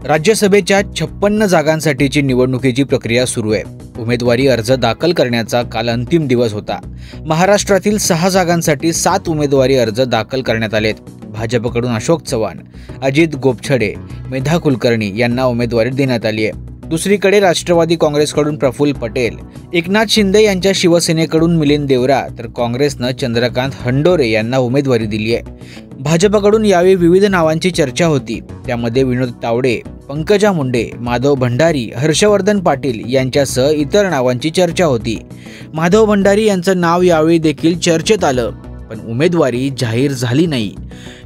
राज्यसभेच्या 56 जागांसाठीची निवडणुकीची प्रक्रिया सुरू आहे. उमेदवारी अर्ज दाखल करण्याचा काल अंतिम दिवस होता. महाराष्ट्रातील 6 जागांसाठी 7 उमेदवारी अर्ज दाखल करण्यात आलेत. भाजपकडून अशोक चव्हाण, अजित गोपछडे, मेधा कुलकर्णी यांना उमेदवारी देण्यात आली आहे. दुसरीकडे राष्ट्रवादी काँग्रेसकडून प्रफुल्ल पटेल, एकनाथ शिंदे यांच्या शिवसेनेकडून मिलिंद देवरा तर काँग्रेसनं चंद्रकांत हंडोरे यांना उमेदवारी दिली आहे. भाजपकडून यावेळी विविध नावांची चर्चा होती. त्यामध्ये विनोद तावडे, पंकजा मुंडे, माधव भंडारी, हर्षवर्धन पाटील यांच्यासह इतर नावांची चर्चा होती. माधव भंडारी यांचं नाव यावेळी देखील चर्चेत आलं, पण उमेदवारी जाहीर झाली नाही.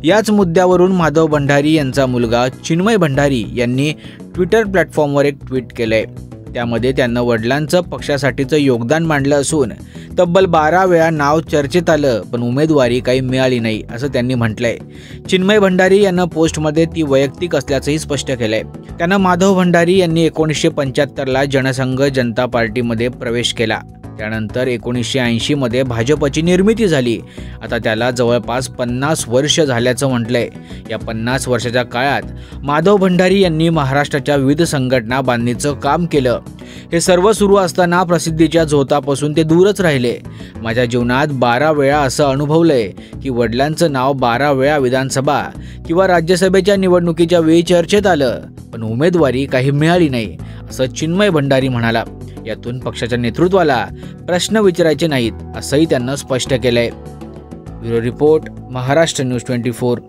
याच मुद्द्यावरून माधव भंडारी यांचा मुलगा चिन्मय भंडारी यांनी ट्विटर प्लॅटफॉर्मवर एक ट्विट केलंय. त्यामध्ये त्यांना वडिलांचं पक्षासाठीचं योगदान मांडलं असून तब्बल 12 वेळा नाव चर्चेत आलं, पण उमेदवारी काही मिळाली नाही असं त्यांनी म्हटलंय. चिन्मय भंडारी यांना पोस्टमध्ये ती वैयक्तिक असल्याचंही स्पष्ट केलंय. त्यांना माधव भंडारी यांनी 1975ला जनसंघ जनता पार्टीमध्ये प्रवेश केला. त्यानंतर 1980 मध्ये भाजपची निर्मिती झाली. आता त्याला जवळपास 50 वर्ष झाल्याचं म्हटलंय. या 50 वर्षाच्या काळात माधव भंडारी यांनी महाराष्ट्राच्या विविध संघटना बांधणीचं काम केलं. हे सर्व सुरू असताना प्रसिद्धीच्या झोतापासून ते दूरच राहिले. माझ्या जीवनात 12 वेळा असं अनुभवलंय की वडिलांचं नाव 12 वेळा विधानसभा किंवा राज्यसभेच्या निवडणुकीच्या वेळी चर्चेत आलं, पण उमेदवारी काही मिळाली नाही असं चिन्मय भंडारी म्हणाला. यातून पक्षाच्या नेतृत्वाला प्रश्न विचारायचे नाहीत असंही त्यांना स्पष्ट केलंय. Bureau report, Maharashtra news 24.